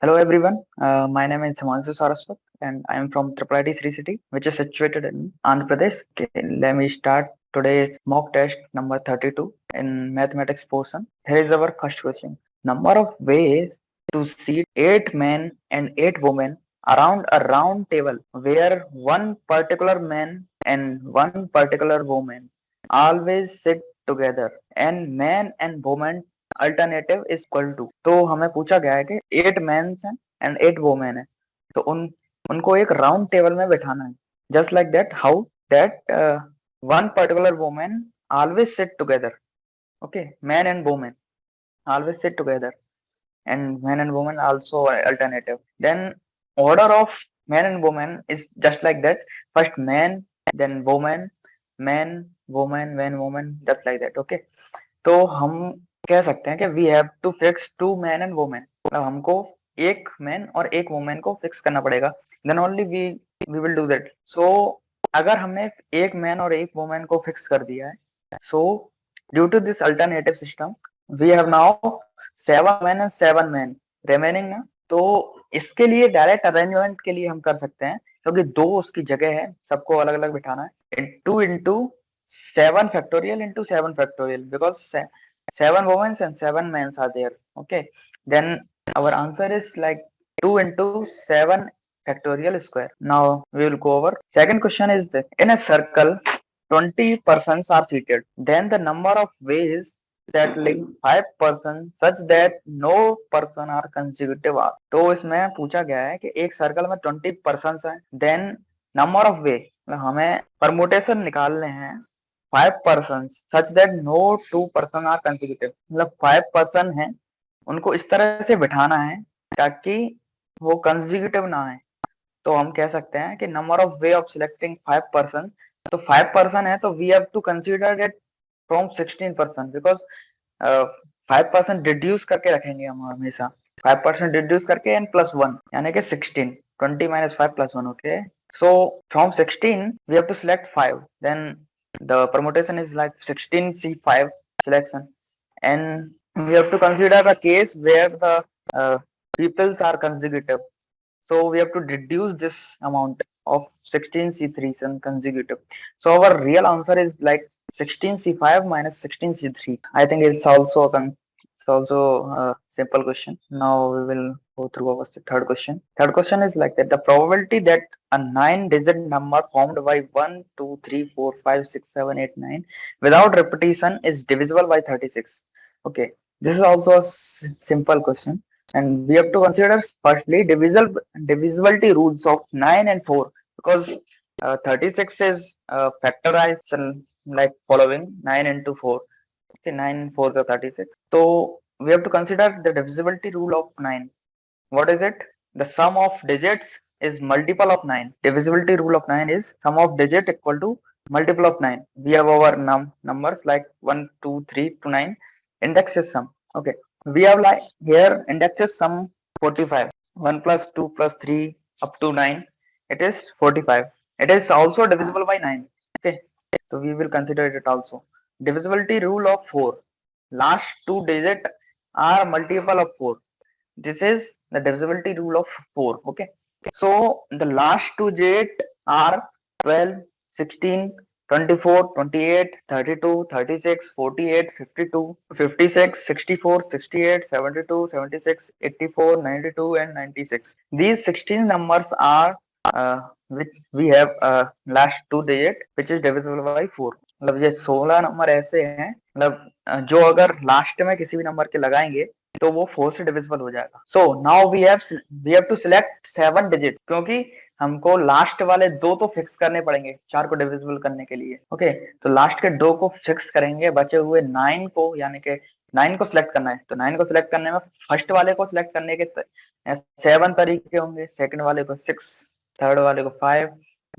Hello everyone, my name is Himanshu Saraswat and I am from Triple IT Sri City, which is situated in Andhra Pradesh. Okay, let me start today's mock test number 32 in mathematics portion. Here is our first question. Number of ways to seat 8 men and 8 women around a round table where one particular man and one particular woman always sit together and man and woman alternative is equal to. तो हमें पूछा गया है कि 8 mains हैं and 8 women है, तो उनको एक राउंड टेबल में बैठाना है। Just like that how that one particular women always sit together. Okay, man and women always sit together and man and woman also alternative. Then order of man and woman is just like that. First man, then woman, man, woman, man, woman, just like that. Okay. तो हम कह सकते हैं कि we have to fix 2 man and women. मतलब हमको एक man और एक वुमेन को फिक्स करना पड़ेगा, then only we will do that. So अगर हमने एक मैन और एक वुमेन को फिक्स कर दिया है, so due to this alternative system we have now 7 man and 7 man remaining ना। तो इसके लिए डायरेक्ट अरेंजमेंट के लिए हम कर सकते हैं, क्योंकि दो उसकी जगह है, सबको अलग अलग बिठाना है। 2 into 7 factorial into 7 factorial, because 7 women and 7 men are there. Okay, then our answer is like 2 into 7 factorial square. Now we will go over. Second question is that in a circle 20 persons are seated, then the number of ways settling 5 persons such that no person are consecutive are। तो इसमें पूछा गया है कि एक circle में 20 persons हैं, then number of वे, हमें परमुटेशन निकालने हैं 5 person such that no 2 person are consecutive. मतलब 5 पर्सन हैं, उनको इस तरह से बिठाना है ताकि वो कंसेक्यूटिव ना है। तो हम कह सकते हैं कि number of way of selecting 5 person, तो 5 पर्सन है तो we have to consider it from 16 person, because 5% deduce करके रखेंगे हम हमेशा। 5% डिड्यूस करके एंड प्लस 1 यानी कि 16, 20 minus 5 plus 1. Okay, so from 16 we have to select 5, then the permutation is like 16C5 selection, and we have to consider the case where the peoples are consecutive. So we have to deduce this amount of 16C3 and consecutive. So our real answer is like 16C5 minus 16C3. I think it's also a simple question. Now we will go through our third question. Third question is like that: the probability that a 9-digit number formed by 1, 2, 3, 4, 5, 6, 7, 8, 9 without repetition is divisible by 36. Okay, this is also a simple question, and we have to consider firstly divisibility rules of 9 and 4, because 36 is factorized like following 9 into 4. Okay, 9 4 का 36. So we have to consider the divisibility rule of 9. What is it? The sum of digits is multiple of 9. Divisibility rule of 9 is sum of digit equal to multiple of 9. We have our numbers like 1, 2, 3 to 9. Index is sum. Okay, we have like here index is sum 45. 1 plus 2 plus 3 up to 9. It is 45. It is also divisible by 9. Okay, so we will consider it also. Divisibility rule of 4. Last 2 digits are multiple of 4. This is the divisibility rule of 4. Okay, so the last 2 digits are 12, 16, 24, 28, 32, 36, 48, 52, 56, 64, 68, 72, 76, 84, 92 and 96. These 16 numbers are which we have last 2 digit which is divisible by 4. मतलब ये 16 number ऐसे हैं, मतलब जो अगर last में किसी भी नंबर के लगाएंगे तो वो 4 से डिविजिबल हो जाएगा। So now we have to select 7 digit, क्योंकि हमको लास्ट वाले 2 तो फिक्स करने पड़ेंगे 4 को डिविजिबल करने के लिए। ओके, तो लास्ट के 2 को फिक्स करेंगे, बचे हुए 9 को, यानी कि 9 को सिलेक्ट करना है। तो 9 को सिलेक्ट करने में फर्स्ट वाले को सिलेक्ट करने के 7 तरीके होंगे, सेकंड वाले को 6, थर्ड वाले को 5,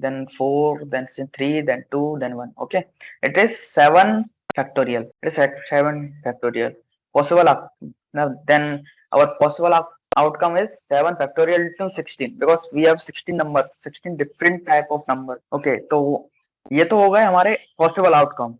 then 4, then 3, then 2, then 1. Okay, it is 7 factorial. It is 7 factorial possible. Now then our possible outcome is 7 factorial into 16, because we have 16 numbers, 16 different type of numbers. Okay, तो ये तो हो गए हमारे possible outcome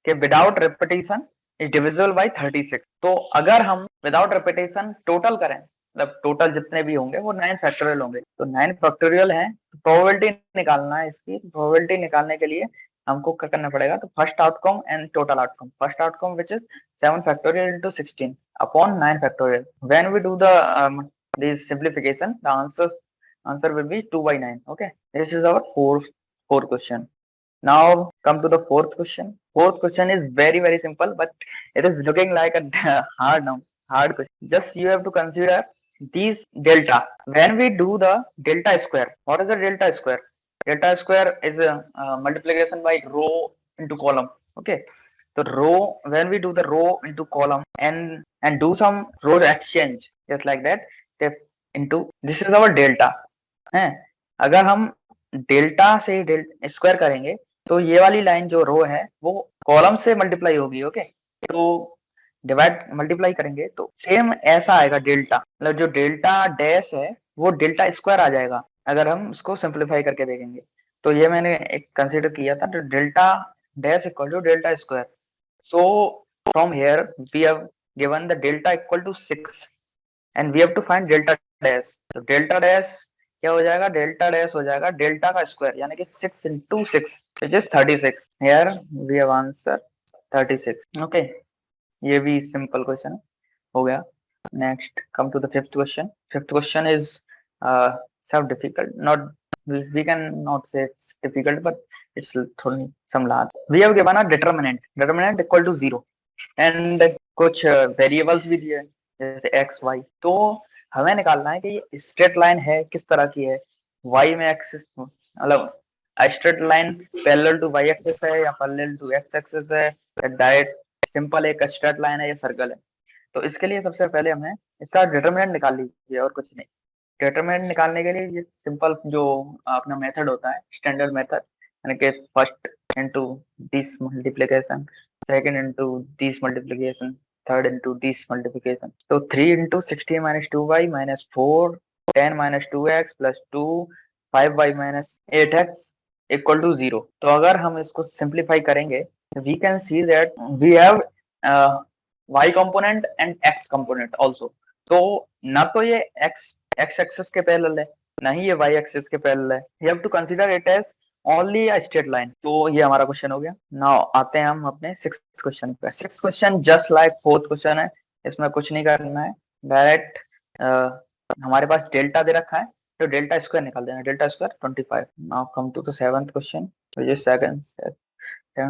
कि without repetition is divisible by 36. तो अगर हम without repetition total करें मतलब टोटल जितने भी होंगे वो 9 फैक्टोरियल होंगे, तो 9 फैक्टोरियल है, तो प्रोबेबिलिटी निकालना है इसकी। प्रोबेबिलिटी निकालने के लिए हमको क्या करना पड़ेगा, तो first outcome and total outcome, first outcome which is 7 factorial into 16 upon 9 factorial. When we do the this simplification, the answer will be 2 by 9. Okay, this is our fourth question. Now come to the fourth question. Fourth question is very simple, but it is looking like a hard question. Just you have to consider these delta. When we do the delta square, what is the delta square? Delta square is a multiplication by row into column. Okay, so row, when we do the row into column and do some row exchange, just like that, into this is our delta है। अगर हम delta से square करेंगे तो ये वाली line जो रो है वो कॉलम से मल्टीप्लाई होगी। ओके, तो डिवाइड मल्टीप्लाई करेंगे तो सेम ऐसा आएगा डेल्टा, मतलब जो डेल्टा डैश है वो डेल्टा स्क्वायर आ जाएगा अगर हम उसको सिंप्लीफाई करके देखेंगे। तो ये मैंने एक कंसीडर किया था, तो delta dash equal to delta square. So from here we have given the delta equal to 6 and we have to find delta dash. तो डेल्टा डैश क्या हो जाएगा, डेल्टा डैश हो जाएगा डेल्टा का स्क्वायर, यानी कि 6 into 6 which is 36। here we have answer 36। Okay, ये भी सिंपल क्वेश्चन हो गया। Next come to the fifth question. Fifth question is सब difficult, not we can not say it's difficult but it's some large। we have given a determinant equal to 0 and कुछ variables भी दिए जैसे x y। तो हमें निकालना है कि ये स्ट्रेट लाइन है किस तरह की है, y में एक्सिस, मतलब straight line parallel to y axis है या पैरेलल टू x एक्सिस है, या डायरेक्ट सिंपल एक स्ट्रेट लाइन है या सर्कल है। तो इसके लिए सबसे पहले हमें इसका डिटरमिनेंट निकाल लीजिए और कुछ नहीं। डिटरमिनेंट निकालने के लिए ये सिंपल जो अपना मेथड होता है, स्टैंडर्ड मेथड, यानी कि first into this multiplication, second into this multiplication, third into this multiplication. तो 3 into 16 minus 2y minus 4 10 minus 2x plus 2 5y minus 8x equal to 0। तो अगर हम इसको सिंप्लीफाई करेंगे we can see that we have y component and x component also। तो ना तो ये x एक्सिस के पैरेलल है, ना ही ये y एक्सिस के पैरेलल है। you have to consider it as only a straight line। तो ये हमारा क्वेश्चन हो गया। नाउ आते हैं हम अपने सिक्स्थ क्वेश्चन पे। Sixth question just like fourth question है, इसमें कुछ नहीं करना है, डायरेक्ट हमारे पास डेल्टा दे रखा है तो डेल्टा स्क्वायर निकाल देना, delta square 25। Now come to the seventh question, which is seventh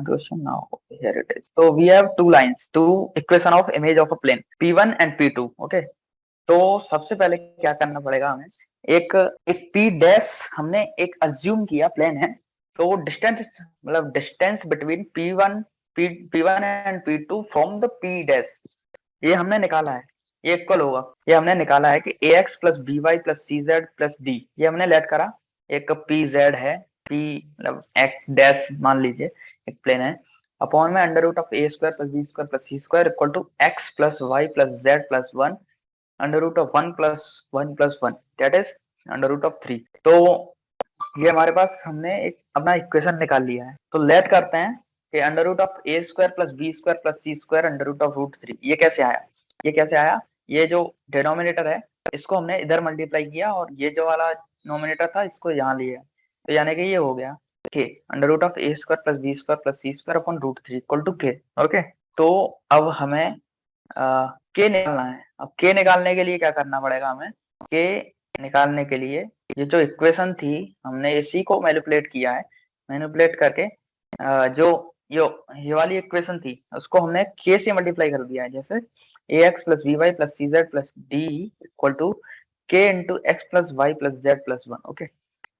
question। Now here it is। So we have two lines, two equation of image of a plane P1 and P2। okay, तो सबसे पहले क्या करना पड़ेगा हमें, एक P dash हमने एक अज्यूम किया प्लेन है, तो वो डिस्टेंस, मतलब distance between P1 and P2 from the P dash, ये हमने निकाला है, ये इक्वल होगा, ये हमने निकाला है कि ax plus B Y plus C Z plus D, ये हमने लेट करा। एक पी जेड है, पी मतलब एक्स डैश मान लीजिए एक प्लेन है, अपॉन में under root of A square plus B square plus C square equal to X plus Y plus Z plus 1 under root of 1 plus 1 that is under root of 3। तो ये हमारे पास हमने एक अपना इक्वेशन निकाल लिया है। तो लेट करते हैं कि under root of A square plus B square plus C square under root of root 3, ये कैसे आया, ये कैसे आया, ये जो डिनोमिनेटर है इसको हमने इधर मल्टीप्लाई किया और ये जो वाला नोमिनेटर था इसको यहाँ लिया, तो यानी कि ये हो गया के under root of A square plus B square plus C square upon root 3 equal to k. Okay, तो अब हमें के निकालना है। अब के निकालने के लिए क्या करना पड़ेगा हमें, के निकालने के लिए ये जो इक्वेशन थी हमने इसी को मैनिपुलेट किया है, मैनिपुलेट करके जो ये वाली इक्वेशन थी उसको हमने के से मल्टीप्लाई कर दिया है, जैसे ax plus B Y plus C Z plus D equal to K into X plus Y plus Z plus 1। Okay,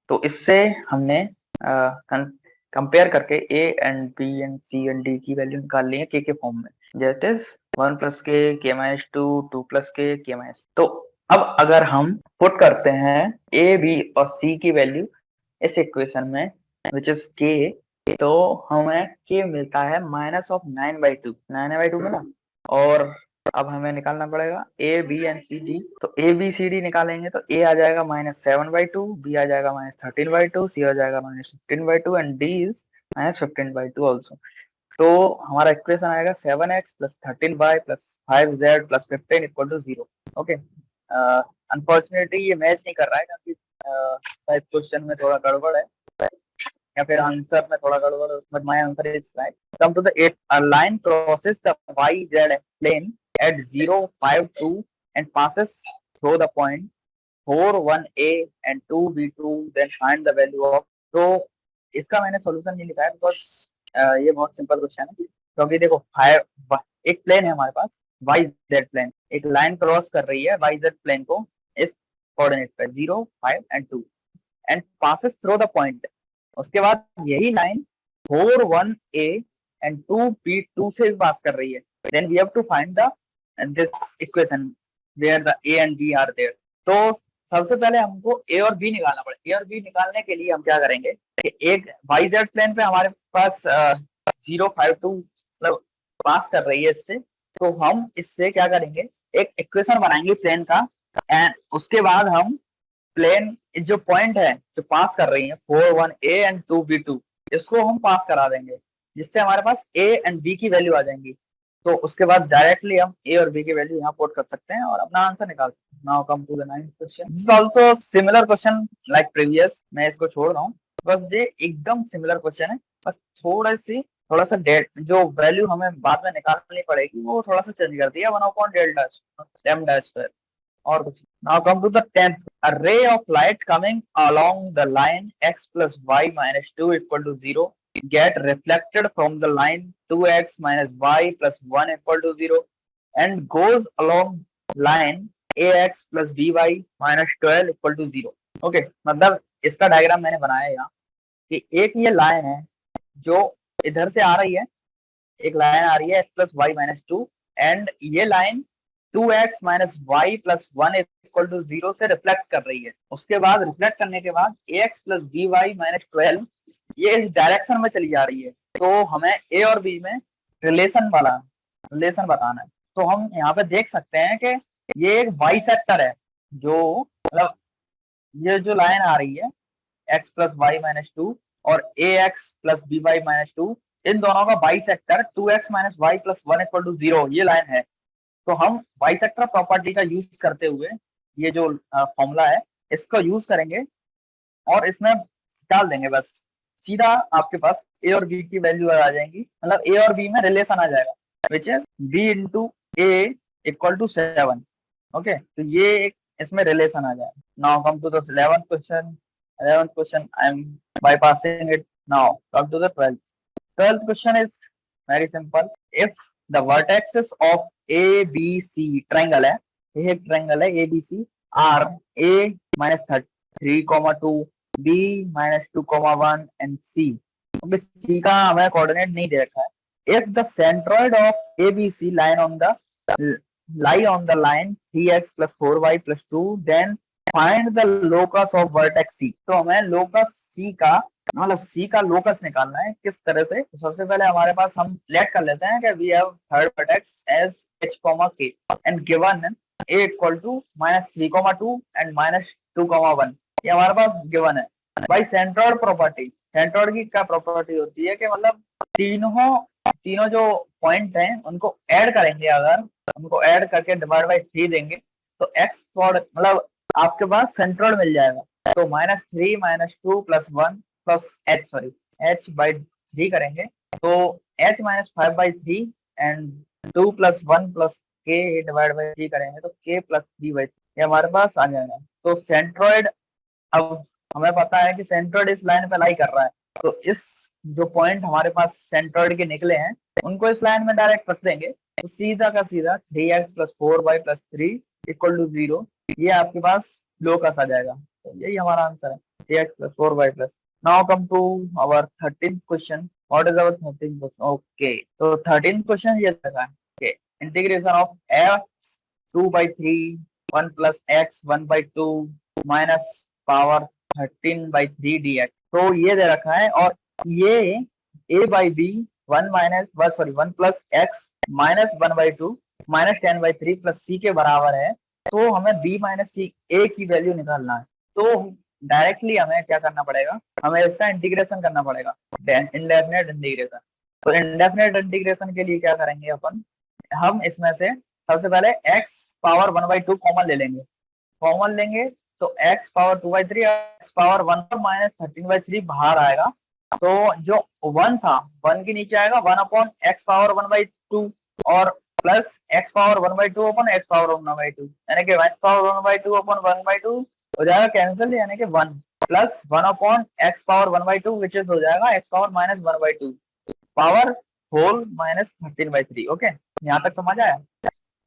तो इससे हमने कंपेयर करके A and B and C and D की वैल्यू निकाल ली है के फॉर्म में, that is 1 plus K minus 2 2 plus K minus. तो अब अगर हम पुट करते हैं ए बी और सी की वैल्यू इस इक्वेशन में विच इज के, तो हमें के मिलता है माइनस ऑफ 9/2, 9/2 मिला। और अब हमें निकालना पड़ेगा a b and c d. तो ए बी सी डी निकालेंगे तो ए आ जाएगा -7/2, बी आ जाएगा -13/2, सी आ जाएगा -15/2 एंड डी इज -15/2 ऑल्सो। तो हमारा इक्वेशन आएगा 7x plus 13y plus 5z plus 15 equal to 0। Okay, unfortunately ये मैच नहीं कर रहा है क्योंकि शायद क्वेश्चन में थोड़ा गड़बड़ है या फिर आंसर में थोड़ा गड़बड़ है, but my answer is right. Come to the eight, a line crosses the YZ plane at 0, 5, 2 and passes through the point 4, 1A and 2, B2, then find the value of. तो इसका मैंने सॉल्यूशन नहीं लिखा है बिकॉज ये बहुत simple question है क्योंकि देखो फाइव एक प्लेन है हमारे पास YZ प्लेन, एक लाइन क्रॉस कर रही है YZ प्लेन को इस कोऑर्डिनेट पे 0, 5 and 2 and passes through the point. उसके बाद यही लाइन 4, 1A एंड 2, B2 से भी पास कर रही है. Then we have to find the this equation where the A and B are there. तो सबसे पहले हमको A और B निकालना पड़ेगा. A और B निकालने के लिए हम क्या करेंगे कि एक YZ प्लेन पे हमारे पास 0, 5, 2 मतलब पास कर रही है इससे, तो हम इससे क्या करेंगे एक इक्वेशन बनाएंगे प्लेन का एंड उसके बाद हम प्लेन जो पॉइंट है जो पास कर रही है 4, 1A एंड 2, B2 इसको हम पास करा देंगे जिससे हमारे पास A एंड B की वैल्यू आ जाएंगी. तो उसके बाद डायरेक्टली हम A और B की वैल्यू यहाँ पुट कर सकते हैं और अपना आंसर निकाल सकते हैं. Now come to the 9th question. This is also similar question like previous. मैं इसको छोड़ रहा हूँ, बस ये एकदम सिमिलर क्वेश्चन है. बस थोड़ा सा जो वैल्यू हमें बाद में निकालनी पड़ेगी वो थोड़ा सा चेंज कर दिया 1/डेल्टा लैम्डा स्क्वायर और कुछ. Now come to the 10th. A ray of light coming along the line x plus y minus 2 equal to 0 get reflected from the line 2x minus y plus 1 equal to 0 and goes along line ax plus by minus 12 equal to 0. Okay, मतलब इसका diagram मैंने बनाया यहाँ कि एक ये line है जो इधर से आ रही है, एक लाइन आ रही है x plus y minus 2 and ये line 2x minus y plus 1 equal to 0 से रिफ्लेक्ट कर रही है. उसके बाद रिफ्लेक्ट करने के बाद ax plus by minus 12 ये इस डायरेक्शन में चली जा रही है. तो हमें a और b में रिलेशन बताना है. तो हम यहाँ पे देख सकते हैं कि ये एक बाइसेक्टर है जो मतलब ये जो लाइन आ रही है x plus y minus 2 और ax plus by minus 2 इन दोनों का bisector 2x minus y plus 1 equal to 0 ये लाइन है. तो हम बाइसेक्टर प्रॉपर्टी का यूज करते हुए ये जो फॉर्मूला है इसको यूज करेंगे और इसमें डाल देंगे. बस सीधा आपके पास a और b की वैल्यू आ जाएंगी, मतलब a और b में रिलेशन आ जाएगा which is b into a equal to 7. Okay, तो ये एक इसमें रिलेशन आ जाएगा. Now come to the 11th question. I am bypassing it. Now come to the 12th question is very simple. If the vertices of ABC triangle है, ये एक triangle है ABC are A minus 3,2, B minus 2,1 and C. C का हमें coordinate नहीं दे रखा है. If the centroid of ABC lie on the line 3x plus 4y plus 2, then find the locus of vertex C. तो हमें locus C का मतलब C का लोकस निकालना है. किस तरह से? तो सबसे पहले हमारे पास हम लेट कर लेते हैं कि we have third vertex as h, k and given a equal to -3,2 and -2,1. ये हमारे पास गिवन है. भाई सेंट्रोइड प्रॉपर्टी, सेंट्रोइड की क्या प्रॉपर्टी होती है कि मतलब तीनों जो पॉइंट हैं उनको ऐड करेंगे, अगर उनको ऐड करके डिवाइड बाई 3 देंगे तो x मतलब आपके पास सेंट्रोइड मिल जाएगा. तो -3 -2 + 1 प्लस h by 3 करेंगे तो h minus 5 by 3 and 2 + 1 + k divide by 3 करेंगे तो k + 3 by 3 ये हमारे पास आ जाएगा. तो सेंट्रोइड, अब हमें पता है कि सेंट्रोइड इस लाइन पे लाई कर रहा है, तो इस जो पॉइंट हमारे पास सेंट्रोइड के निकले हैं उनको इस लाइन में डायरेक्ट रख देंगे. तो सीधा का सीधा 3x + 4y + 3 = 0 ये आपके पास लोकस आ जाएगा. तो यही हमारा आंसर है 3x + 4y + Now come to our 13th question. What is our 13th question? Okay, so 13th question ये लगा है. Okay, integration of x 2/3 1 plus x 1/2 minus power 13/3 dx. तो ये दे रखा है और ये a by b 1 plus x minus 1/2 minus 10/3 plus c के बराबर है. तो हमें b minus c a की वैल्यू निकालना है. तो डायरेक्टली हमें क्या करना पड़ेगा, हमें इसका इंटीग्रेशन करना पड़ेगा, इंडेफिनेट इंटीग्रेशन. तो इंडेफिनेट इंटीग्रेशन के लिए क्या करेंगे अपन, हम इसमें से सबसे पहले x पावर 1/2 कॉमन ले लेंगे. कॉमन लेंगे तो x power 2/3 x power 1 minus 13/3 बाहर आएगा। तो जो 1 था 1 के नीचे आएगा 1/x पावर 1/2 और प्लस x पावर 1/2 अपन x पावर 1/2 यानी कि x पावर 1/2 अपन 1/2 हो जाएगा कैंसिल, यानी कि 1 plus 1/x power 1/2 which is हो जाएगा x power minus 1/2 power whole minus 13/3। Okay, यहाँ तक समझ आया।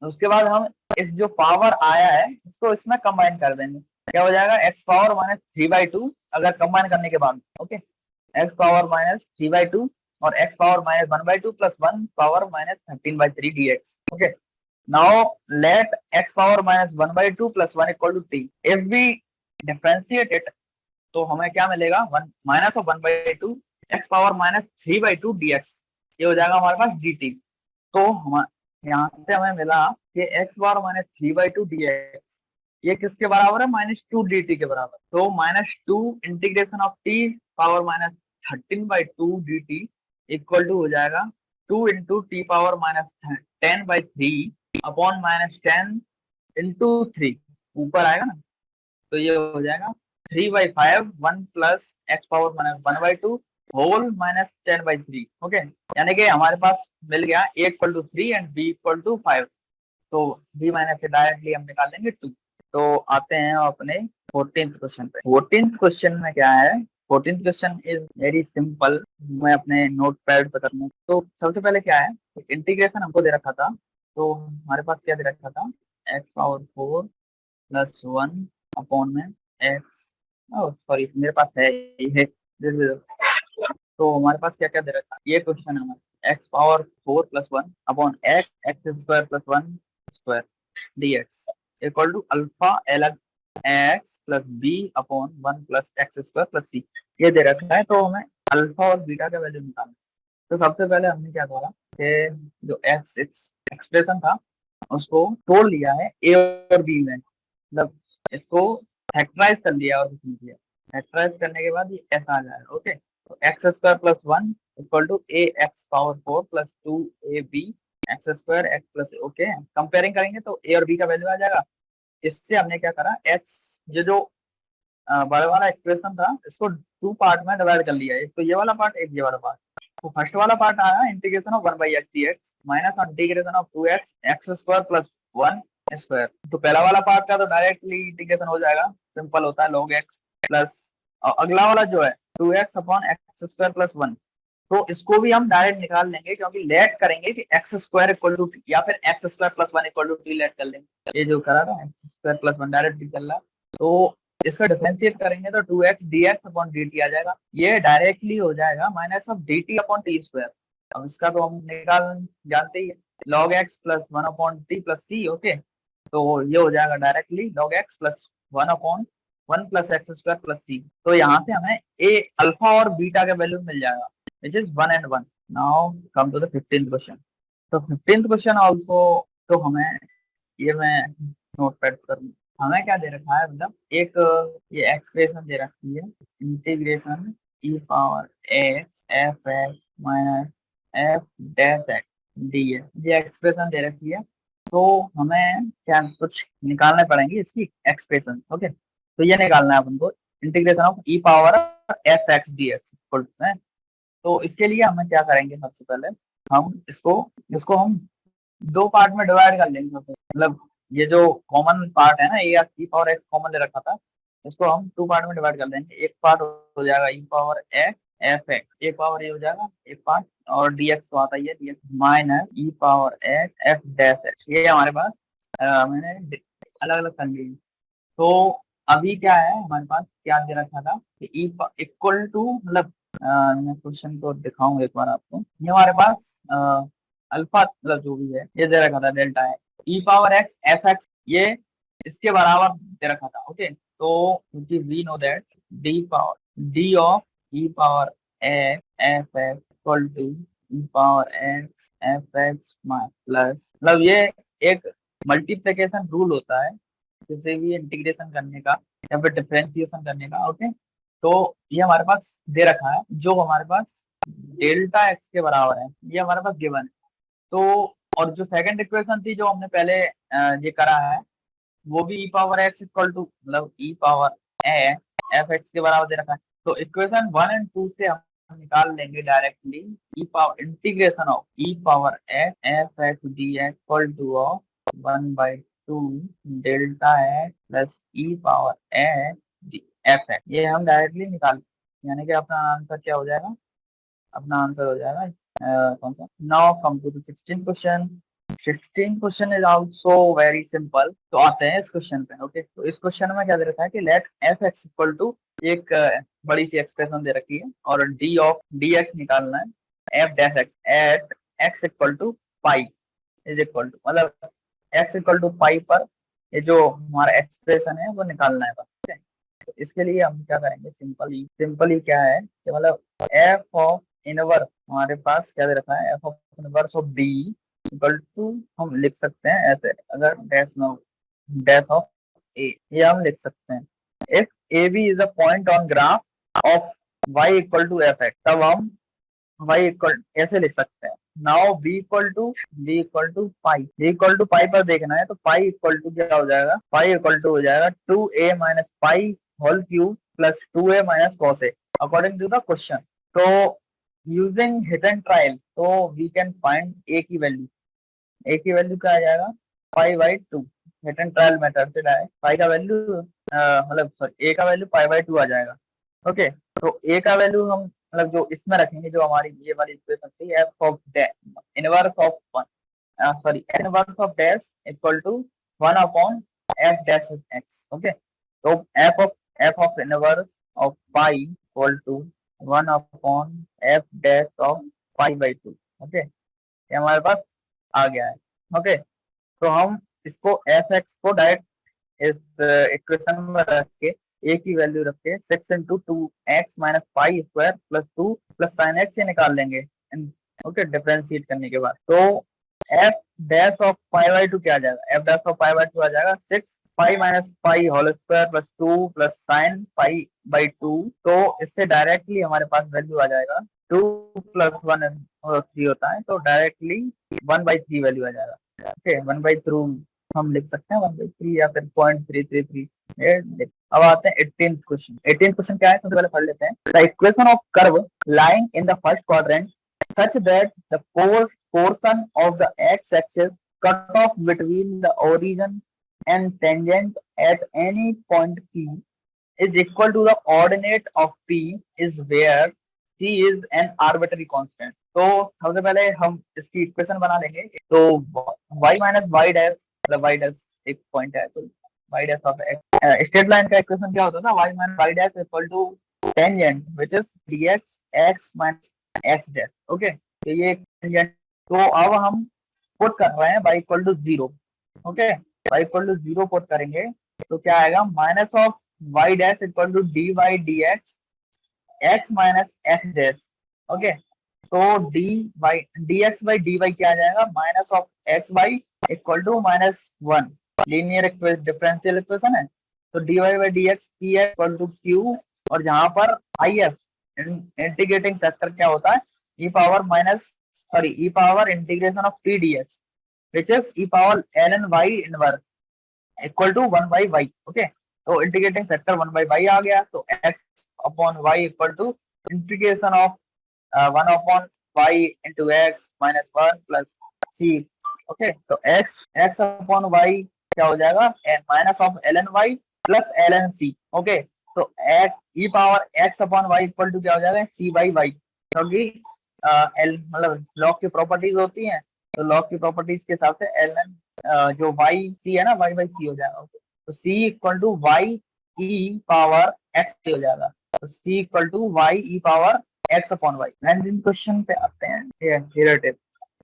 उसके बाद हम इस जो पावर आया है इसको इसमें कंबाइन कर देंगे, क्या हो जाएगा x पावर माइनस 3/2 अगर कंबाइन करने के बाद। ओके, x पावर माइनस 3/2 और x power minus 1/2 plus 1 power minus 13/3 dx। Okay, now let x power minus 1/2 plus 1 equal to t। If we differentiate it तो हमें क्या मिलेगा, 1 minus of 1/2 x power minus 3/2 dx, ये हो जाएगा हमारे पास dt। तो हम यहाँ से हमें मिला कि x बार माइनस 3/2 dx ये किसके बराबर है, -2 dt के बराबर। तो -2 integration of t power minus 13/2 dt equal to हो जाएगा 2 into t power minus 10/3 upon -10 into 3 ऊपर आएगा ना, तो ये हो जाएगा 3/5 1 plus x power minus 1/2 whole minus 10/3। Okay, यानी कि हमारे पास मिल गया a equal to 3 and b equal to 5। तो b माइनस से डायरेक्टली हम निकाल लेंगे 2। तो आते हैं अपने 14th क्वेश्चन पे। 14th क्वेश्चन में क्या है, 14th question is very simple. मैं अपने नोट पैड पे करना। तो सबसे पहले क्या है, इंटीग्रेशन हमको दे रखा था। तो हमारे पास क्या दे रखा था, x पावर 4 प्लस 1 अपॉन में x, सॉरी मेरे पास है ये, तो हमारे पास क्या क्या दे रखा है, ये क्वेश्चन है हमारा। X power 4 plus 1 upon X X square plus 1 square dx equal to alpha L X plus B upon 1 plus X square plus C, ये दे रखा है। तो हमें अल्फा और बीटा का वैल्यू निकालना। तो सबसे पहले हमने क्या करा कि जो एक्स एक्सप्रेशन था उसको तोड़ लिया है ए और बी में, मतलब इसको फैक्टराइज कर लिया और कुछ नहीं किया। फैक्टराइज करने के बाद ये ऐसा आ जाएगा। ओके, तो x square plus 1 equal to a x power 4 plus 2 a b x square x plus. Okay, comparing करेंगे तो ए और बी का वैल्यू आ जाएगा। इससे हमने क्या करा, एक्स ये जो बड़े वाला एक्सप्रेशन था इसको 2 पार्ट में डिवाइड कर लिया, एक तो ये वाला पार्ट, एक ये वाला पार्ट। तो फर्स्ट वाला पार्ट आया integration of 1/x dx minus integration of 2x x square plus 1 square. तो पहला वाला पार्ट का तो डायरेक्टली इंटीग्रेशन हो जाएगा, सिंपल होता है log x प्लस, अगला वाला जो है 2x upon x square plus 1। तो इसको भी हम डायरेक्ट निकाल लेंगे क्योंकि लेट करेंगे कि एक्स स्क्वायर इक्वल टू या फिर x square plus 1 equal to t let कर लेंगे। ये जो करा था एक्स स्क्वायर प्लस 1 डायरेक्ट निकल रहा, तो इसका डिफरेंशिएट करेंगे तो 2x dx अपॉन dt आ जाएगा। ये डायरेक्टली हो जाएगा minus of dt upon T square. अब इसका तो हम निकाल जानते ही है, log x plus 1 upon T plus C. Okay, तो ये हो जाएगा directly log x plus 1 upon 1 plus X square plus C. तो यहाँ से हमें ए अल्फा और बीटा का वैल्यू मिल जाएगा which is 1 and 1। Now come to the 15th question। तो 15th question also, तो हमें ये मैं नोट पैड करूँ, हमें क्या दे रखा है, मतलब एक ये एक्सप्रेशन दे रखी है इंटीग्रेशन ई power x f x minus F dash x D है, ये एक्सप्रेशन दे रखी है। तो हमें क्या कुछ निकालने पड़ेंगे इसकी एक्सप्रेशन। ओके, तो ये निकालना है अपन को, integration of e power F x D x. तो इसके लिए हमें क्या करेंगे, सबसे पहले हम इसको हम 2 पार्ट में डिवाइड कर लेंगे। मतलब ये जो कॉमन पार्ट है ना, ए ई पावर एक्स कॉमन ले रखा था, इसको हम 2 पार्ट में डिवाइड कर देंगे। एक पार्ट हो जाएगा ई पावर एक्स एफ एक्स, एक पावर ये हो जाएगा एक पार्ट, और डीएक्स तो आता ही है, DX minus E power x F dash X. ये हमारे पास मैंने अलग अलग कर लिए। तो अभी क्या है हमारे पास, क्या दे रखा था कि ई इक्वल टू, मतलब मैं क्वेश्चन को दिखाऊं एक बार आपको। ये हमारे पास अल्फा, मतलब जो भी है ये दे रखा था डेल्टा है, ई पावर एक्स एफ एक्स ये इसके बराबर दे रखा था। ओके, तो क्योंकि we know that d power d of e power x f x equal to e power x f x plus, मतलब ये एक मल्टीप्लिकेशन रूल होता है किसी भी इंटीग्रेशन करने का या फिर डिफरेंशिएशन करने का। ओके, तो ये हमारे पास दे रखा है, जो हमारे पास डेल्टा एक्स के बराबर है, ये हमारे पास गिवन है। तो और जो सेकंड इक्वेशन थी जो हमने पहले ये करा है, वो भी ई पावर एक्स इक्वल टू मतलब ई पावर एफ एक्स के बराबर दे रखा है। तो इक्वेशन 1 और 2 से हम निकाल लेंगे directly E power integration of e power x f x D x equal two of 1/2 delta x plus E power x f x. ये हम डायरेक्टली निकाल, यानी कि अपना आंसर क्या हो जाएगा, अपना आंसर हो जाएगा कौन सा। Now come to the 16 question. 16 question is also very simple. तो आते हैं इस क्वेश्चन पे। ओके, तो इस क्वेश्चन में क्या दे रखा है कि let f x equal to एक बड़ी सी एक्सप्रेशन दे रखी है और डी ऑफ डी एक्स निकालना है। F dash x at x equal to pi is equal to, मतलब एक्स इक्वल टू पाई पर ये जो हमारा एक्सप्रेशन है वो निकालना है बस। ठीक है, तो इसके लिए हम क्या करेंगे, सिंपली क्या है कि मतलब एफ ऑफ इनवर्स हमारे पास क्या दे रखा है, f of inverse of b equal to हम लिख सकते हैं ऐसे, अगर डैश में डैश ऑफ ए, ये हम लिख सकते हैं। If a b is a point on graph of y equal to f x, तब हम वाई इक्वल ऐसे लिख सकते हैं। Now b equal to pi पर देखना है, तो पाई इक्वल टू क्या हो जाएगा, पाई इक्वल टू हो जाएगा 2a minus pi whole cube plus 2a minus cos a according to the question. तो यूजिंग हिट एंड ट्रायल, तो वी कैन फाइंड ए की वैल्यू। ए की वैल्यू क्या आ जाएगा, pi by two. Hit and trial method से direct pi का value मतलब सॉरी ए का वैल्यू पाई बाई टू आ जाएगा। ओके, तो ए का वैल्यू हम मतलब जो इसमें रखेंगे, जो हमारी ये वाली इक्वेशन थी, F of inverse of one sorry inverse of dash equal to 1 upon F dash X. Okay, तो F of inverse of pi equal to 1 upon F dash of pi by two. Okay, ये हमारे पास आ गया है। Okay, तो हम इसको F X को direct इस इक्वेशन में रख के ए की वैल्यू रख के 6 into 2x minus pi square plus 2 plus sine X ये निकाल लेंगे। ओके, डिफरेंशिएट करने के बाद तो F dash of pi by two क्या आ जाएगा, F dash of pi by two आ जाएगा 6 pi minus pi whole square plus 2 plus sine pi by two. तो इससे डायरेक्टली हमारे पास वैल्यू आ जाएगा 2 प्लस 1 3 होता है, तो डायरेक्टली 1/3 वैल्यू आ जाएगा। ओके, 1/3 हम लिख सकते हैं 1/3 या फिर 0.333। अब आते हैं 18th क्वेश्चन। 18th क्वेश्चन क्या है, सबसे पहले पढ़ लेते हैं। The equation of curve lying in the first quadrant such that the portion of the x-axis cut off between the origin and tangent at any point P is equal to the ordinate of P is where C is an arbitrary constant। तो सबसे पहले हम इसकी equation बना लेंगे। तो y minus y dash, मतलब y dash एक पॉइंट है, तो y dash of x straight line का इक्वेशन क्या होता था, y minus y dash equal to tangent which is dx x minus x dash. Okay, तो ये तो अब हम पुट कर रहे हैं y equal to 0। Okay, y equal to 0 put करेंगे तो क्या आएगा, minus of y dash equal to D Y D X X minus x dash. Okay, तो D Y D X by D Y क्या आ जाएगा, minus of X Y equal to -1 linear differential equation है। तो D Y by D X P equal to Q, और जहां पर I F integrating factor क्या होता है, ई power integration of P D X which is E power L N Y inverse equal to 1/y। Okay, तो integrating factor 1/y आ गया, तो x upon Y equal to integration of 1 upon Y into X minus 1 plus C. Okay, तो x upon Y क्या हो जाएगा, minus of L N Y plus L N C. Okay, तो E power x upon Y equal to क्या हो जाएगा, C by Y, क्योंकि L मतलब लॉग की प्रॉपर्टीज होती हैं, तो लॉग की प्रॉपर्टीज के हिसाब से एल एन जो वाई सी है ना, वाई बाई सी हो जाएगा। ओके, तो C equal to Y E power X हो जाएगा, तो C equal to Y E power X upon Y. Nineteen question पे आते हैं, डेरिवेटिव।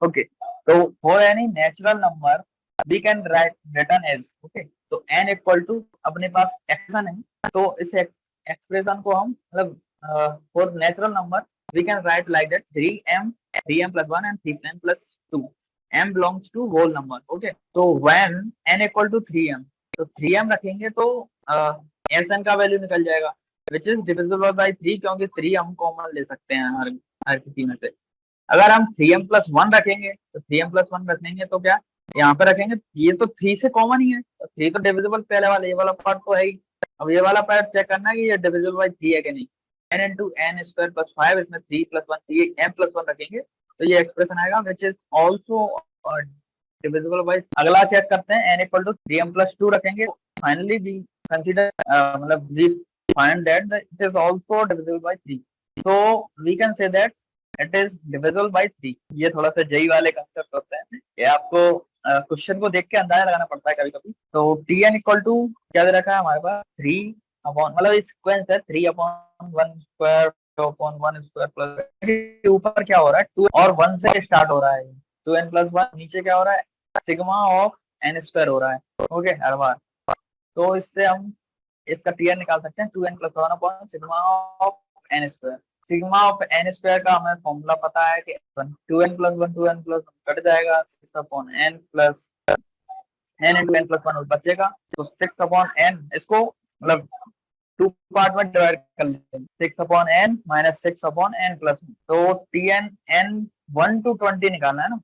ओके, तो for any natural number we can write return as. Okay, तो n equal to अपने पास एक्सप्रेशन है, तो इस एक्सप्रेशन को हम मतलब for natural number we can write like that 3m plus 1 and 3m plus 2, m belongs to whole number। okay, so when n equal to 3m, तो 3m रखेंगे तो sn का वैल्यू निकल जाएगा which is divisible by 3, क्योंकि 3 हम common ले सकते हैं हर किसी में से। अगर हम 3m plus 1 रखेंगे तो 3m plus 1 रखेंगे तो क्या यहाँ पे रखेंगे, ये तो 3 से कॉमन ही है, तो 3 तो डिविजिबल पहले वाला ये वाला पार्ट तो है ही। अब ये वाला पार्ट चेक करना है कि ये डिविजिबल बाई 3 है कि नहीं। n into n square plus 5, इसमें 3 प्लस 1, ये m प्लस 1 रखेंगे तो ये एक्सप्रेशन आएगा which is also divisible by. अगला चेक करते हैं, n equal to 3m plus 2 रखेंगे। फाइनली वी कंसीडर मतलब we find that it is also divisible by 3, so we can say that it is divisible by 3। ये थोड़ा सा JEE वाले concept होते हैं, ये आपको क्वेश्चन को देख के अंदाजा लगाना पड़ता है कभी कभी। तो tn इक्वल टू क्या दे रखा है हमारे पास, 3 अपॉन, मतलब सीक्वेंस है 3 upon 1 square upon 1 square plus, ऊपर क्या हो रहा है 2 और 1 से स्टार्ट हो रहा है 2n प्लस 1, नीचे क्या हो रहा है सिग्मा ऑफ n स्क्वायर हो रहा है। ओके हर बार, तो इससे हम इसका tn निकाल सकते हैं 2n plus 1 upon sigma of n square. Sigma of n square का हमें फॉर्मूला पता है कि 2n plus 1 2n plus 1 cut जाएगा, 6 upon n plus n into n plus 1 बचेगा, तो 6 अपॉन n, इसको मतलब 2 पार्ट में डिवाइड कर लेंगे, 6 upon n minus 6 upon n plus 1। तो tn n 1 to 20 निकालना है ना,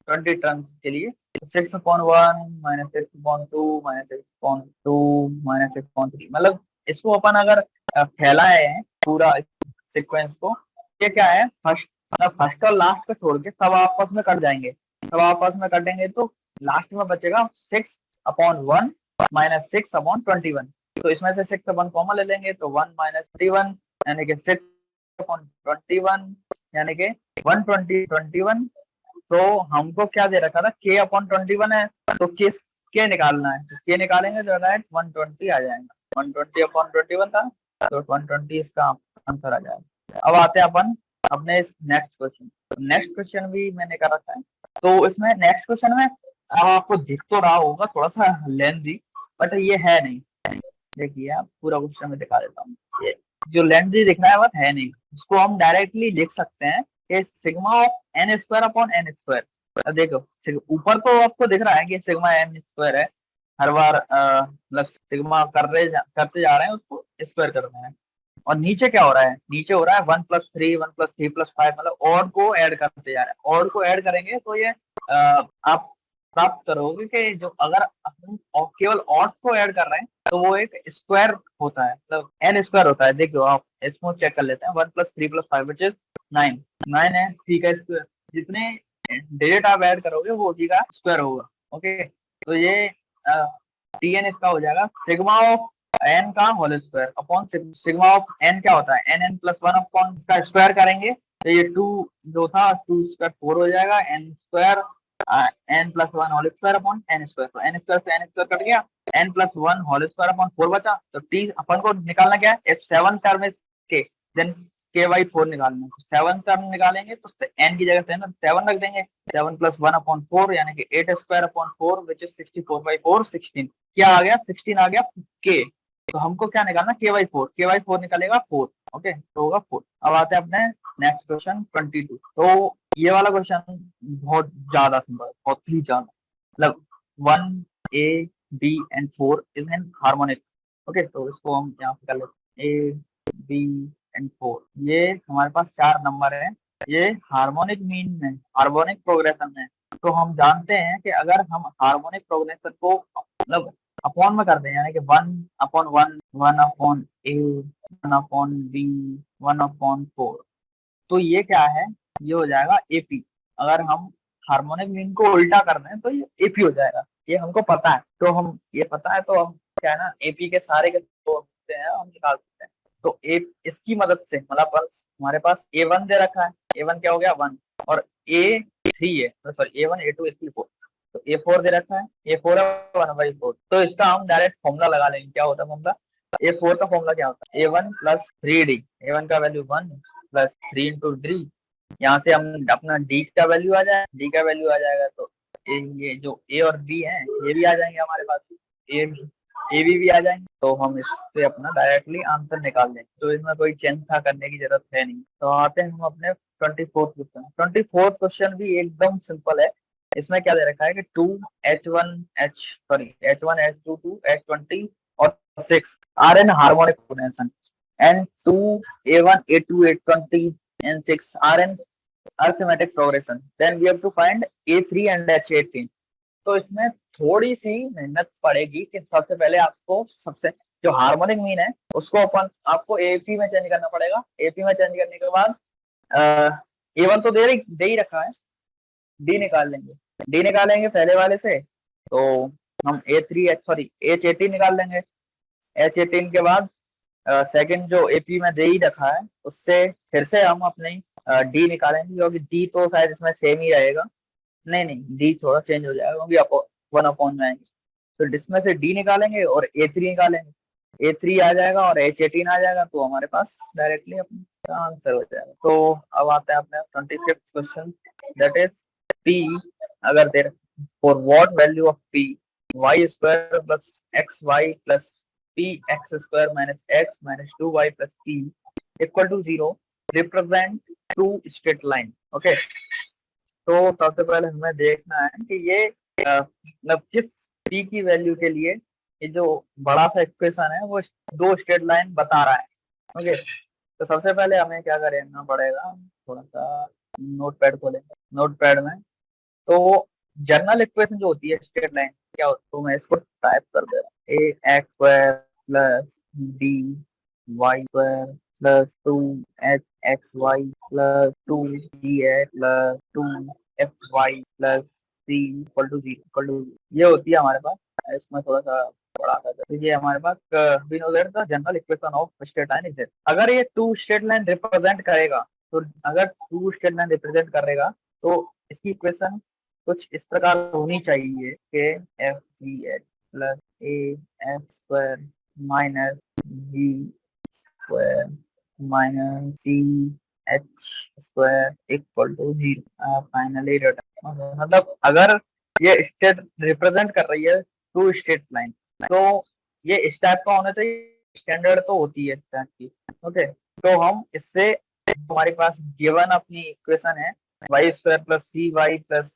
20 टर्म्स के लिए, 6 upon 1 minus 6 upon 2 minus 6 upon 2 minus 6 upon 3, मतलब इसको अपन अगर फैलाए हैं पूरा सीक्वेंस को, ये क्या है फर्स्ट, मतलब फर्स्ट और लास्ट को छोड़ के सब आपस में कट जाएंगे, सब आपस में कटेंगे तो लास्ट में बचेगा 6 अपॉन 1 माइनस 6 अपॉन 21। तो इसमें से 6 अपन कॉमन ले लेंगे तो 1 माइनस 21 यानी कि 6 अपॉन 21 यानी कि 120 21। तो हमको क्या दे रखा था k अपॉन 21 है, तो k निकालना है, तो k निकालेंगे तो राइट 120 आ जाएगा, 120 अपॉन 21 था तो 120 इसका आंसर आ जाएगा। अब आते हैं अपन अपने नेक्स्ट क्वेश्चन, नेक्स्ट क्वेश्चन भी मैंने कर रखा है। तो इसमें नेक्स्ट क्वेश्चन में अब आपको दिख तो रहा होगा थोड़ा सा लेंथी, बट ये है नहीं, देखिए आप पूरा क्वेश्चन में दिखा देता हूँ, ये जो लेंथी दिख रहा है वो है नहीं, इसको हम डायरेक्टली लिख सकते हैं कि sigma of n square upon n square. देखो ऊपर तो आपको दिख रहा है कि सिग्मा एन स्क्वायर है, हर बार मतलब सिग्मा करते जा रहे हैं उसको स्क्वायर करना है, और नीचे क्या हो रहा है, नीचे हो रहा है 1 प्लस 3 1 प्लस 3 प्लस 5, मतलब और को ऐड करते जा रहे हैं, और को ऐड करेंगे तो ये आप प्राप्त करोगे कि जो अगर हम केवल ऑड्स को ऐड कर रहे हैं तो वो एक स्क्वायर होता है, मतलब एन स्क्वायर होता है। देखो आप इसको चेक कर लेते हैं, 1 प्लस 3 प्लस 5 विच इज 9, 9 है, ठीक है, स्क्वायर जितने डिजिट आप ऐड करोगे वो उसी का स्क्वायर होगा। ओके, तो ये टीएन इसका हो जाएगा सिग्मा ऑफ एन का whole square upon sigma of n क्या होता है एन एन प्लस 1 अपॉन इसका स्क्वायर करेंगे तो ये 2 जो था 2 स्क्वायर 4 हो जाएगा, n square n plus 1 whole square upon n square, तो एन स्क्वायर से एन स्क्वायर कट गया, n plus 1 whole square upon 4 बचा, तो टी अपन को निकालना क्या है, if 7 term is k then k by 4 निकालना है, 7 टर्म निकालेंगे तो एन की जगह 7 रख देंगे, 7 प्लस 1 अपॉन 4 यानी कि 8 square upon 4 which is 64 by 4 16, क्या आ गया 16 आ गया के, तो हमको क्या निकालना के बाई 4 निकालेगा 4। ओके, तो होगा 4। अब आते हैं अपने नेक्स्ट क्वेश्चन 22। तो ये वाला क्वेश्चन बहुत ज्यादा सिंपल, बहुत ही ज्यादा, मतलब 1 A B and 4 is an harmonic. Okay, तो इसको हम यहाँ पे कर लेते हैं A B एंड 4, ये हमारे पास 4 नंबर है, ये हार्मोनिक मीन में, हार्मोनिक प्रोग्रेशन में। तो हम जानते हैं कि अगर हम हार्मोनिक प्रोग्रेशन को मतलब अपॉन में कर दें, यानी कि 1 upon 1 1 upon A 1 upon B 1 upon 4, तो ये क्या है, ये हो जाएगा एपी। अगर हम हार्मोनिक मीन को उल्टा कर दें तो ये एपी हो जाएगा, ये हमको पता है, तो हम ये पता है तो हम क्या है ना एपी के सारे के जो होते हैं हम निकाल सकते हैं। तो इसकी मदद से मतलब हमारे पास A1 दे रखा है, A1 क्या हो गया 1, और A3 है, सॉरी A1 A2 A3 4, तो A4 दे रखा है, A4 है 1/4, तो इसका हम डायरेक्ट फॉर्मूला लगा लेंगे। क्या होता है फॉर्मूला, A4 का फॉर्मूला क्या होता है A1 प्लस 3D, A1 का वैल्यू 1 प्लस 3 इंटू डी, यहाँ से हम अपना डी का वैल्यू आ जाए, डी का वैल्यू आ जाएगा तो ये जो ए और बी है ये भी आ जाएंगे हमारे पास, ए बी आ जाएंगे, तो हम इससे अपना डायरेक्टली आंसर निकाल देंगे, तो इसमें कोई चेंज था करने की जरूरत है नहीं। तो आते हैं हम अपने 24th क्वेश्चन। 24th क्वेश्चन भी एकदम सिंपल है, इसमें क्या दे रखा है कि 2 H1 और 6 are an harmonic coordination and 2 A1 A2 A20 and 6 are in arithmetic progression, then we have to find A3 and H18, तो इसमें थोड़ी सी मेहनत पड़ेगी कि सबसे पहले आपको सबसे जो हार्मोनिक मीन है उसको अपन आपको एपी में चेंज करना पड़ेगा। एपी में चेंज करने के बाद ए वन तो दे ही रखा है, डी निकाल लेंगे। डी निकालेंगे पहले वाले से तो हम H18 निकाल लेंगे। H18 के बाद सेकंड जो एपी में दे ही रखा है उससे फिर से हम अपनी डी निकालेंगे, क्योंकि डी तो शायद इसमें सेम ही रहेगा। नहीं नहीं, डी थोड़ा चेंज हो जाएगा क्योंकि 1 अपॉन में आएंगे। तो इसमें से डी निकालेंगे और A3 निकालेंगे। A3 आ जाएगा और H18 आ जाएगा, तो हमारे पास डायरेक्टली अपना आंसर हो जाएगा। तो अब आते हैं अपने 25th question, that is P अगर दे for what value of P y² plus xy plus px² minus x minus 2y plus p equal to 0 represent two straight line. Okay, तो सबसे पहले हमें देखना है कि ये मतलब किस p की वैल्यू के लिए ये जो बड़ा सा इक्वेशन है वो दो स्ट्रेट लाइन बता रहा है। ओके, तो सबसे पहले हमें क्या करना पड़ेगा, थोड़ा सा नोट पैड खोलेंगे। नोट पैड में तो जनरल इक्वेशन जो होती है स्ट्रेट लाइन क्या होती है, तो मैं इसको टाइप कर दे रहा हूँ। ax² plus d y² plus 2xy plus 2dx plus 2fy plus c equal to 0 ये होती है हमारे पास। इसमें थोड़ा सा बड़ा था, तो ये हमारे पास we know that the general equation of straight line is this. अगर ये टू स्ट्रेट लाइन रिप्रेजेंट करेगा, तो अगर टू स्ट्रेट लाइन रिप्रेजेंट करेगा तो इसकी इक्वेशन कुछ इस प्रकार होनी चाहिए कि f g h plus a f square minus g square minus c h square equal to 0 finally return. मतलब अगर ये स्टेट रिप्रेजेंट कर रही है टू स्टेट लाइन, तो ये इस टाइप का होना चाहिए। स्टैंडर्ड तो होती है इस टाइप की। ओके, तो हम इससे हमारे पास गिवन अपनी इक्वेशन है y² plus c y plus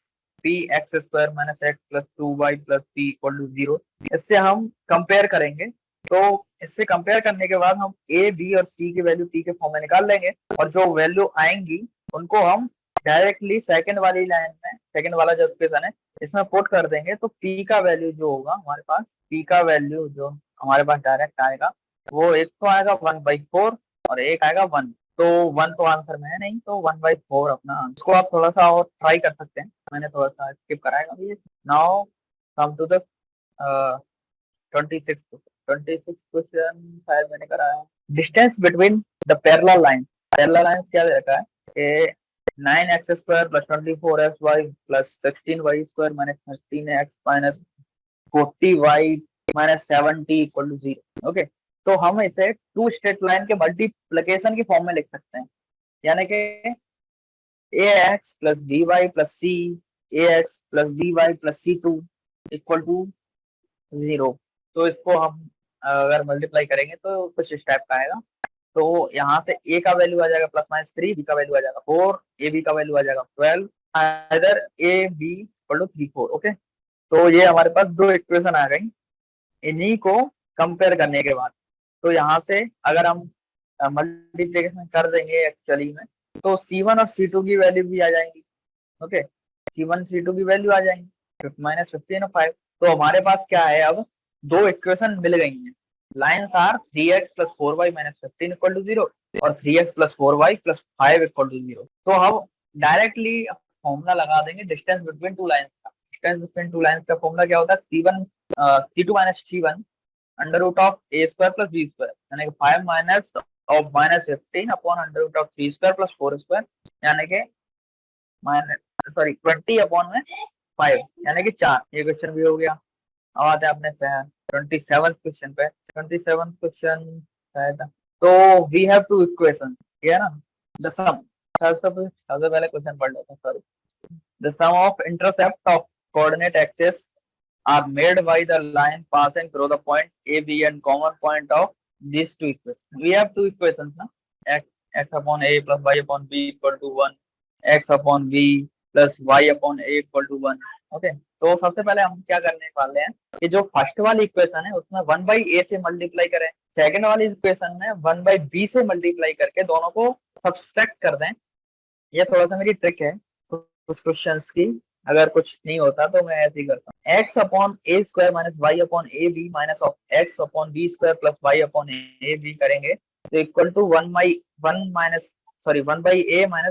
p x square minus x plus 2y plus p equal to 0, इससे हम कंपेयर करेंगे। तो इससे कंपेयर करने के बाद हम ए बी और सी की वैल्यू पी के फॉर्म में निकाल लेंगे, और जो वैल्यू आएंगी उनको हम डायरेक्टली सेकंड वाली लाइन में, सेकंड वाला जो इक्वेशन है इसमें पुट कर देंगे। तो पी का वैल्यू जो होगा हमारे पास, पी का वैल्यू जो हमारे पास डायरेक्ट आएगा वो एक तो आएगा 1/4 और एक आएगा 1। तो 1 तो आंसर में है नहीं, तो 1/4 अपना। इसको आप थोड़ा सा और ट्राई कर सकते हैं, मैंने थोड़ा सा स्किप कराएगा अभी। Now come to the 26th question, शायद मैंने कराया। Distance between the parallel line. Parallel line क्या रहता है कि 9x² plus 24xy plus 16y² minus 13x minus 40y minus 70 equal to 0। Okay, तो हम इसे टू स्ट्रेट लाइन के मल्टीप्लिकेशन की फॉर्म में लिख सकते हैं, यानी कि ax plus by plus c ax plus by plus c2 equal to 0। तो इसको हम अगर मल्टीप्लाई करेंगे तो कुछ इस टाइप का आएगा। तो यहाँ से a का वैल्यू आ जाएगा +-3, b का वैल्यू आ जाएगा 4, ab का वैल्यू आ जाएगा 12, either a b equal to 3 4। Okay, तो ये हमारे पास दो इक्वेशन आ गई इन्हीं को कंपेयर करने के बाद। तो यहाँ से अगर हम मल्टीप्लिकेशन कर देंगे एक्चुअली में, तो C1 और C2 की वैल्यू भी आ जाएंगी। ओके, C1 C2 की वैल्यू आ जाएंगी -15 और 5। तो हमारे पास क्या है, अब दो इक्वेशन मिल गई हैं। Lines are 3x plus 4y minus 15 equal to 0 और 3x plus 4y plus 5 equal to 0। तो हम डायरेक्टली फॉर्मूला लगा देंगे डिस्टेंस बिटवीन टू लाइन्स का। डिस्टेंस बिटवीन टू लाइन्स का फॉर्मूला क्या होता है, C2 minus C1 under root of a square plus b square, यानी कि 5 minus of -15 upon under root of 3 square plus 4 square, यानी कि 20 अपॉन में 5 यानी कि 4। ये क्वेश्चन भी हो गया। अब आते हैं अपने 27th क्वेश्चन पे। 27th क्वेश्चन शायद, तो वी हैव टू इक्वेशन, ये है ना। द सम, सबसे पहले क्वेश्चन पढ़ लेते हैं। Sorry, the sum of intercept of coordinate axis are made by the line passing through the point A, B and common point of these two equations. We have two equations ना, x upon A plus y upon B equal to 1, x upon B plus y upon A equal to 1. Okay, तो सबसे पहले हम क्या करने वाले हैं कि जो फर्स्ट वाली इक्वेशन है उसमें 1/a से मल्टीप्लाई करें, सेकंड वाली इक्वेशन में 1/b से मल्टीप्लाई करके दोनों को सब्सट्रैक्ट कर दें। ये थोड़ा सा मेरी ट्रिक है कुछ क्वेश्चंस की, अगर कुछ नहीं होता तो मैं ऐसे ही करता हूँ। X upon a square minus y upon a b minus of x upon b square plus y upon a b करेंगे तो equal to one by a minus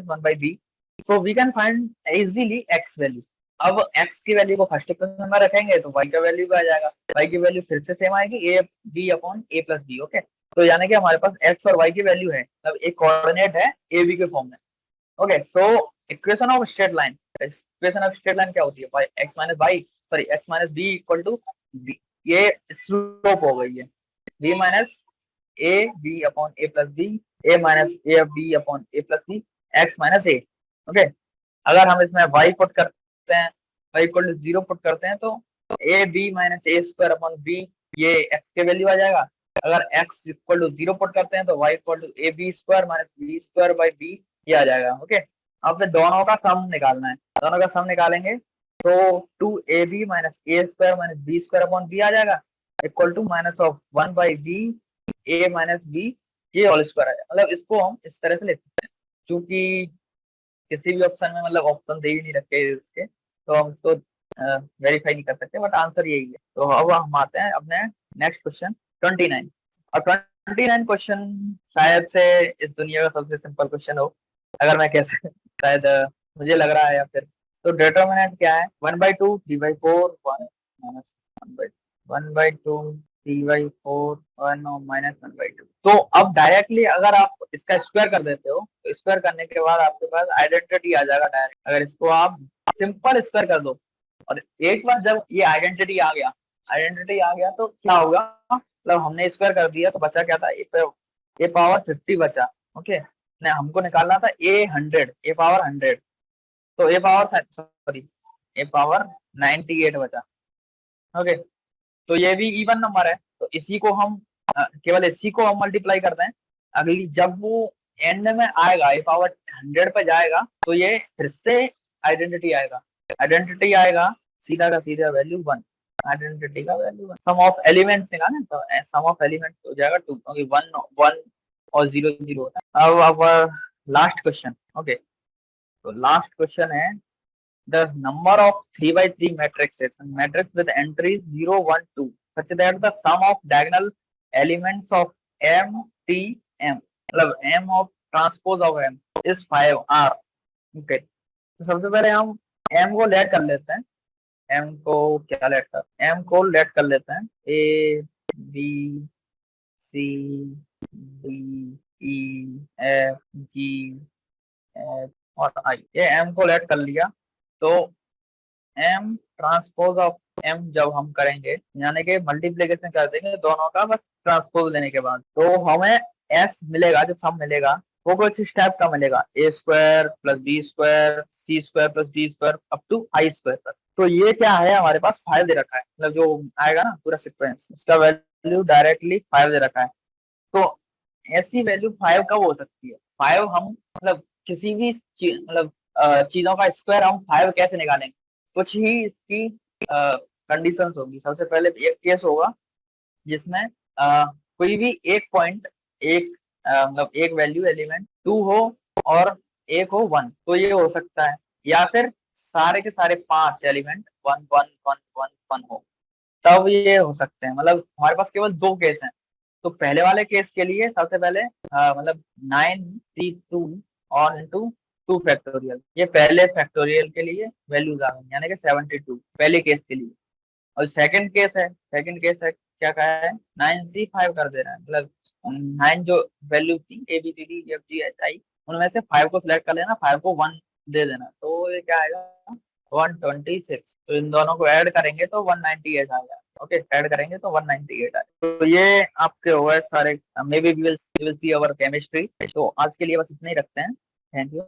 one by b. So we can find easily x value. अब x की value को first equation में रखेंगे तो Y का value भी आ जाएगा। वाई की वैल्यू फिर से सेम आएगी, a b upon a plus b. Okay, तो यानी कि हमारे पास एक्स और वाई की वैल्यू है, मतलब एक कोऑर्डिनेट है ए बी के फॉर्म में। Okay, so equation of straight line, equation of straight line क्या होती है? X minus y, sorry x minus b equal to b. ये स्लोप हो गई है, b minus a b upon a plus b, A minus a b upon a plus B, x minus A. Okay, अगर हम इसमें y put करते हैं, y equal to 0 put करते हैं तो a b minus A square upon b, ये x के वैल्यू आ जाएगा। अगर x इक्वल टू 0 पुट करते हैं तो y equal to a b square minus B square by b, ये आ जाएगा। ओके, अब फिर दोनों का सम निकालना है, दोनों का सम निकालेंगे तो 2ab माइनस ए square minus B square upon B आ जाएगा equal to minus of 1 by B A minus B, ये होल स्क्वायर आ जाएगा। मतलब इसको हम इस तरह से लिख सकते हैं, क्योंकि किसी भी ऑप्शन में मतलब ऑप्शन दे ही नहीं रखे इसके, तो हम इसको वेरीफाई नहीं कर सकते, बट आंसर यही है। तो अब हम आते हैं अपने नेक्स्ट क्वेश्चन 29। और 29 क्वेश्चन शायद से इस दुनिया का सबसे सिंपल क्वेश्चन हो, अगर मैं कैसे शायद मुझे लग रहा है, या फिर तो डिटर्मिनेंट क्या है? 1/2 3/4 1 माइनस 1/2 3/4 1 और माइनस 1/2। तो अब डायरेक्टली अगर आप इसका स्क्वायर कर देते हो तो स्क्वायर करने के बाद आपके पास आइडेंटिटी आ जाएगा डायरेक्ट। अगर इसको आप सिंपल स्क्वायर कर दो, और एक बार जब ये आइडेंटिटी आ गया तो क्या होगा? मतलब हमने स्क्वायर कर दिया तो बचा क्या था? ए पावर 50 बचा। ओके, ने हमको निकालना था ए पावर 100, तो ए पावर 98 बचा। ओके, तो ये भी इवन नंबर है, तो इसी को हम केवल इसी को हम मल्टीप्लाई करते हैं। अगली जब वो एंड में आएगा, ए पावर 100 पे जाएगा, तो ये फिर से आइडेंटिटी आएगा सीधा का सीधा वैल्यू 1, आइडेंटिटी का वैल्यू 1। सम ऑफ एलिमेंट्स निकालें तो सम ऑफ एलिमेंट्स हो जाएगा 2, क्योंकि 1 1 और 0 0 होता है। अब लास्ट क्वेश्चन। ओके, तो लास्ट क्वेश्चन है the number of 3/3 matrix with entries 0 1 2 such that the sum of diagonal elements of m t m, मतलब m of transpose of m is 5 r। Okay, तो सबसे पहले हम m को late कर लेते हैं। m को लेट कर लेते हैं, a b c d e f g h और i। ये m को लेट कर लिया तो m ट्रांसपोज ऑफ m जब हम करेंगे, यानी कि मल्टीप्लीकेशन कर देंगे दोनों का, बस ट्रांसपोज लेने के बाद, तो हमें s मिलेगा, जो सम मिलेगा वो कुछ स्टेप का मिलेगा, a square plus b square c square plus d square up to i square तक। तो ये क्या है? हमारे पास 5 दे रखा है, मतलब जो आएगा ना पूरा सीक्वेंस, उसका वैल्यू डायरेक्टली 5 दे रखा है। तो ऐसी वैल्यू 5 कब हो सकती है? 5 हम मतलब किसी भी मतलब चीजों का स्क्वायर हम 5 कैसे निकालेंगे? कुछ ही इसकी कंडीशंस होगी। सबसे पहले एक केस होगा जिसमें कोई भी एक पॉइंट, मतलब एक वैल्यू एलिमेंट 2 हो और एक हो 1, तो ये हो सकता है। या फिर सारे के सारे 5 एलिमेंट 1 1 1 1 1 हो, तब ये हो सकते हैं। मतलब हमारे पास केवल 2 केस हैं। तो पहले वाले केस के लिए सबसे पहले मतलब 9c2 और इंटू 2 फैक्टोरियल, ये पहले फैक्टोरियल के लिए वैल्यूज आ गई, यानी कि 72 पहले केस के लिए। और सेकंड केस है क्या कहा है? 9c5 कर दे रहा है, मतलब 9 जो वैल्यू थी a b c d f g h i, उनमें से 5 को सिलेक्ट कर लेना, 5 को 1 दे देना, तो ये क्या आएगा? 126। तो इन दोनों को ऐड करेंगे तो 198 आ जाएगा। ओके, ऐड करेंगे तो 198 आए। तो ये आपके हो गए सारे। Maybe we will see our chemistry. तो आज के लिए बस इतना ही रखते हैं। Thank you.